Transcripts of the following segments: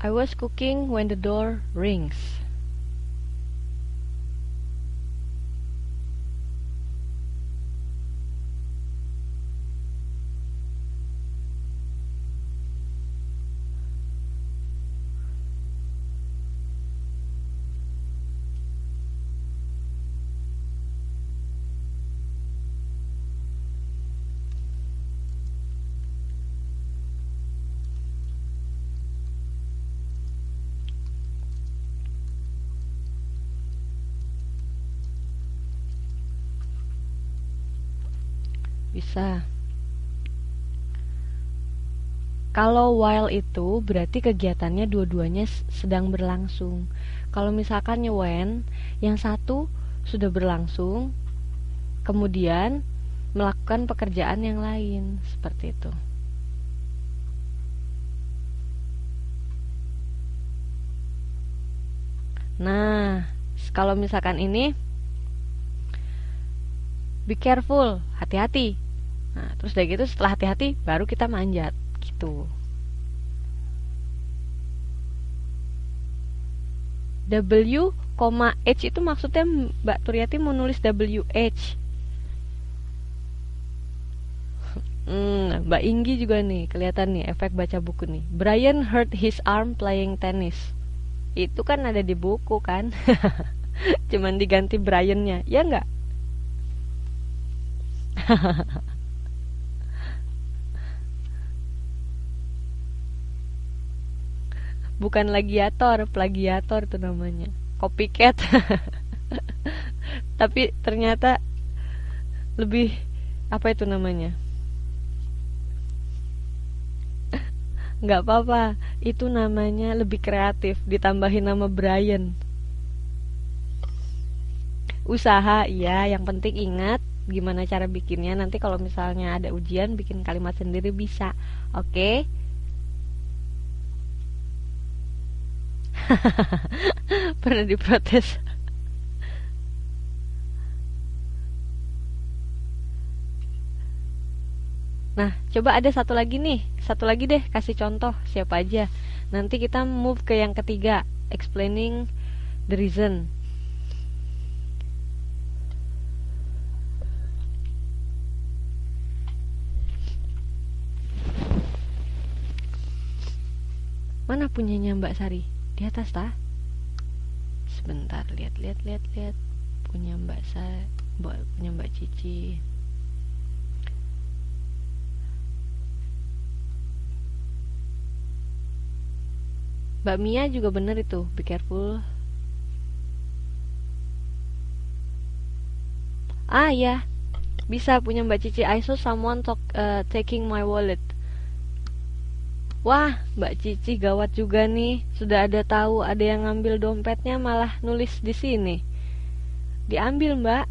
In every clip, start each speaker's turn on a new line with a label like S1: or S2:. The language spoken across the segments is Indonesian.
S1: I was cooking when the door rings. Bisa. Kalau while itu berarti kegiatannya dua-duanya sedang berlangsung. Kalau misalkan when, yang satu sudah berlangsung, kemudian melakukan pekerjaan yang lain, seperti itu. Nah, kalau misalkan ini, be careful, hati-hati. Nah, terus dari gitu setelah hati-hati baru kita manjat gitu. W, H itu maksudnya Mbak Turyati mau nulis WH. Mbak Inggi juga nih kelihatan nih efek baca buku nih. Brian hurt his arm playing tennis. Itu kan ada di buku kan. Cuman diganti Brian-nya, ya nggak? Bukan plagiator itu namanya. Copycat. Tapi ternyata lebih apa itu namanya? Nggak apa-apa, itu namanya lebih kreatif, ditambahin nama Brian. Usaha, iya, yang penting ingat gimana cara bikinnya. Nanti kalau misalnya ada ujian bikin kalimat sendiri bisa. Oke? Pernah diprotes. Nah, coba ada satu lagi nih. Satu lagi deh, kasih contoh siapa aja. Nanti kita move ke yang ketiga, explaining the reason. Mana punyanya Mbak Sari? Di atas tah? Sebentar, lihat. Punya Mbak Sari, punya Mbak Cici. Mbak Mia juga bener itu, be careful. Ah ya, bisa punya Mbak Cici. I saw someone taking my wallet. Wah, Mbak Cici gawat juga nih. Sudah ada tahu ada yang ngambil dompetnya malah nulis di sini. Diambil, Mbak.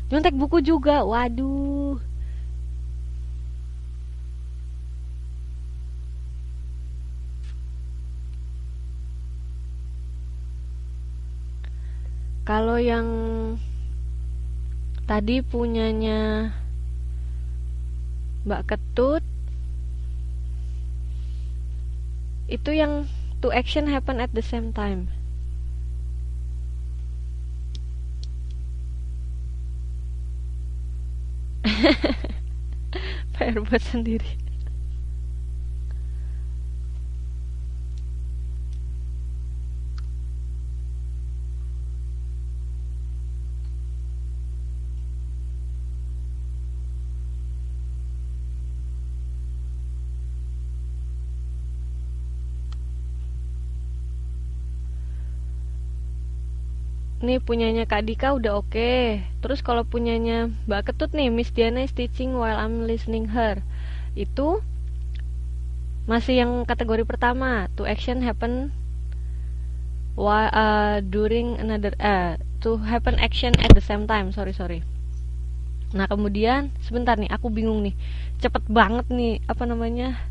S1: Nyontek buku juga. Waduh. Kalau yang tadi punyanya Mbak Ketut, itu yang two action happen at the same time. PR buat sendiri. Nih punyanya Kak Dika udah oke. Terus kalau punyanya Mbak Ketut nih, Miss Diana is teaching while I'm listening her. Itu masih yang kategori pertama, to action happen during another to happen action at the same time. Sorry. Nah, kemudian sebentar nih, aku bingung nih. Cepet banget nih apa namanya?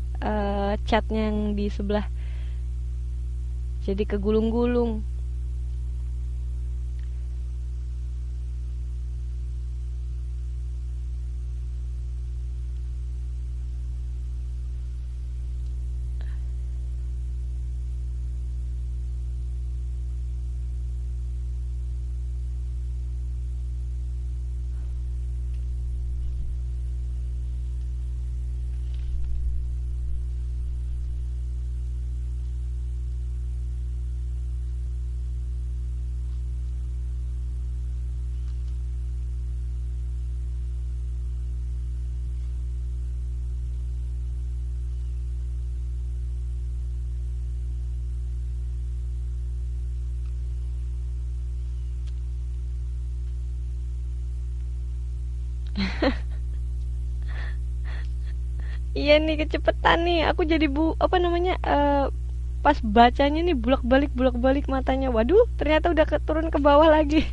S1: Chatnya yang di sebelah. Jadi kegulung-gulung. Iya nih kecepetan nih. Aku jadi apa namanya pas bacanya nih bulak balik matanya. Waduh, ternyata udah turun ke bawah lagi.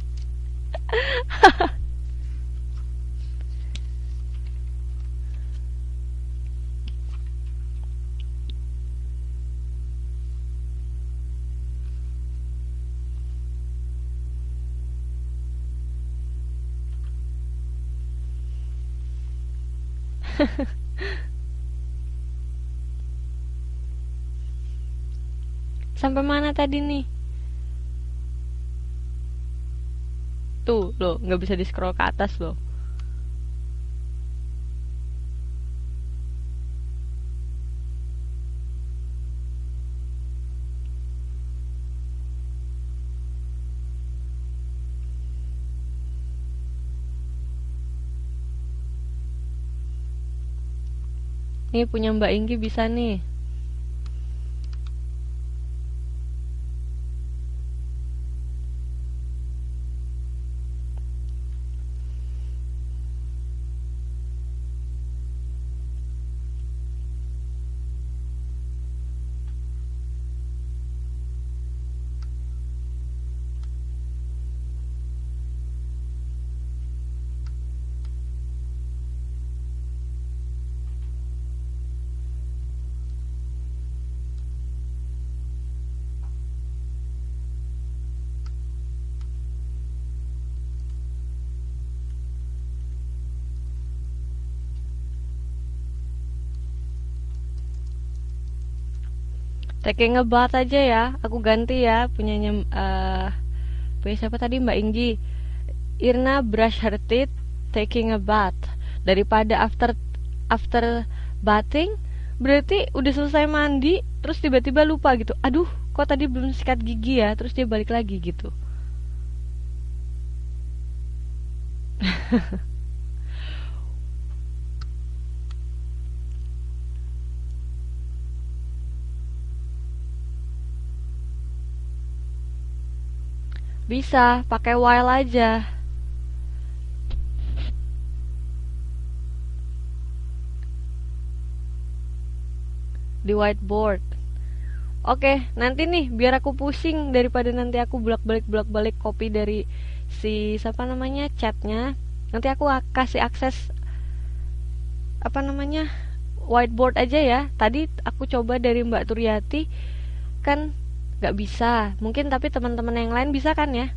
S1: Sampai mana tadi nih? Tuh, loh, nggak bisa di-scroll ke atas loh. Nih punya Mbak Inggi bisa nih. Taking a bath aja ya. Aku ganti ya punyanya punya siapa tadi Mbak Inggi. Irna brush her teeth taking a bath. Daripada after bathing berarti udah selesai mandi terus tiba-tiba lupa gitu. Aduh, kok tadi belum sikat gigi ya? Terus dia balik lagi gitu. Bisa, pakai while aja di whiteboard. Oke, nanti nih biar aku pusing daripada nanti aku bolak-balik copy dari si siapa namanya chatnya. Nanti aku kasih akses apa namanya whiteboard aja ya. Tadi aku coba dari Mbak Turyati kan nggak bisa. Mungkin tapi teman-teman yang lain bisa kan ya?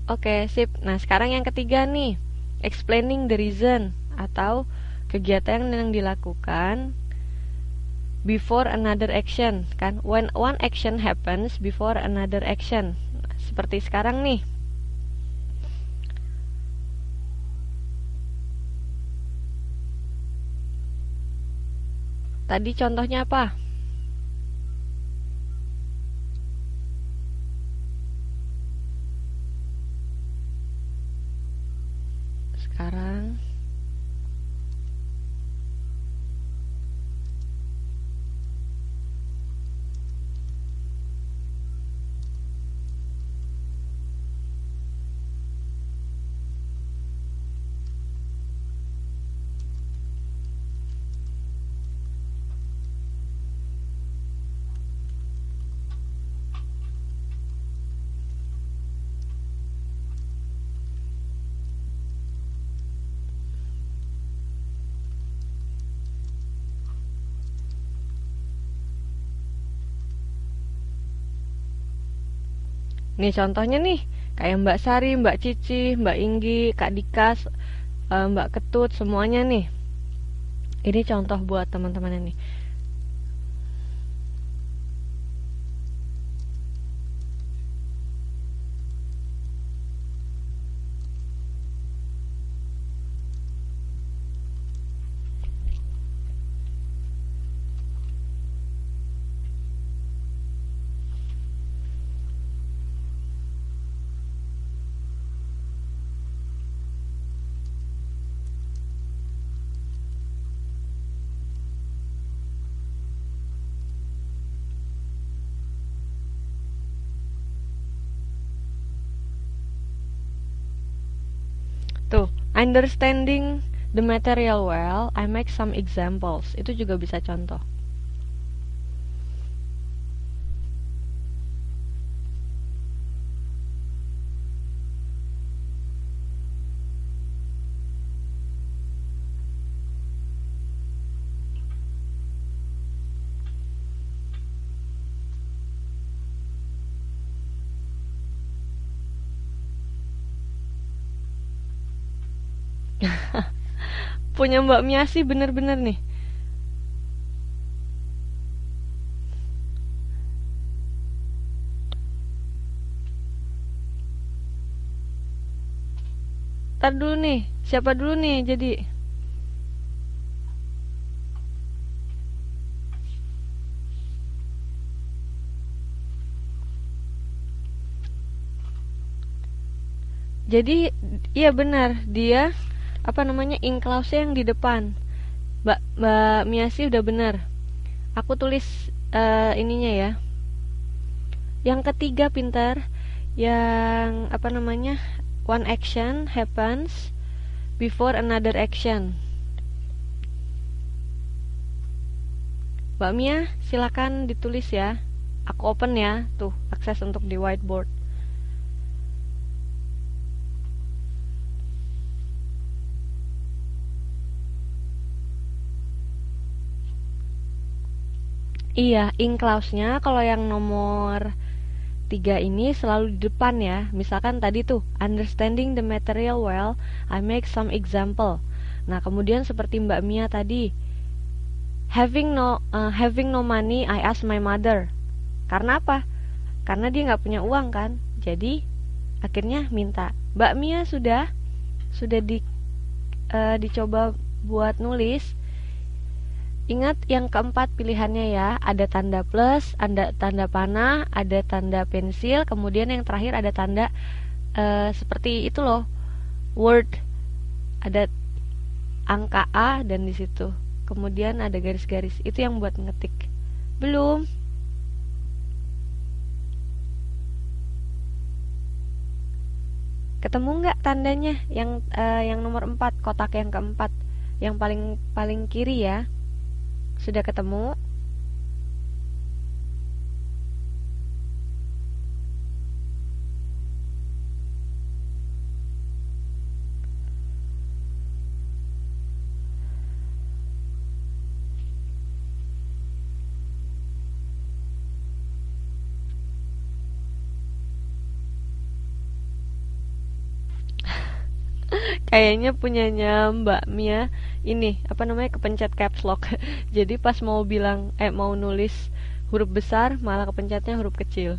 S1: Oke, sip. Nah, sekarang yang ketiga nih, explaining the reason atau kegiatan yang dilakukan before another action, kan? When one action happens before another action. Nah, seperti sekarang nih. Tadi contohnya apa? Sekarang nih contohnya nih, kayak Mbak Sari, Mbak Cici, Mbak Inggi, Kak Dikas, Mbak Ketut, semuanya nih. Ini contoh buat teman-teman ini. Tuh, understanding the material well, I make some examples. Itu juga bisa contoh. Punya Mbak Mia sih bener-bener nih. Ntar dulu nih, siapa dulu nih jadi? Jadi iya benar, dia apa namanya inclause yang di depan. Mbak Miasi udah benar. Aku tulis ininya ya. Yang ketiga pintar, yang apa namanya? One action happens before another action. Mbak Mia, silakan ditulis ya. Aku open ya, tuh akses untuk di whiteboard. Iya, ing clause-nya kalau yang nomor 3 ini selalu di depan ya. Misalkan tadi tuh, understanding the material well, I make some example. Nah, kemudian seperti Mbak Mia tadi, having no money, I ask my mother. Karena apa? Karena dia nggak punya uang kan. Jadi akhirnya minta. Mbak Mia sudah dicoba buat nulis. Ingat yang keempat pilihannya ya, ada tanda plus, ada tanda panah, ada tanda pensil, kemudian yang terakhir ada tanda seperti itu loh, word, ada angka A dan di situ, kemudian ada garis-garis, itu yang buat ngetik. Belum? Ketemu nggak tandanya yang nomor 4, kotak yang keempat, yang paling paling kiri ya? Sudah ketemu? Kayaknya punyanya Mbak Mia ini apa namanya kepencet caps lock. Jadi pas mau bilang mau nulis huruf besar malah kepencetnya huruf kecil.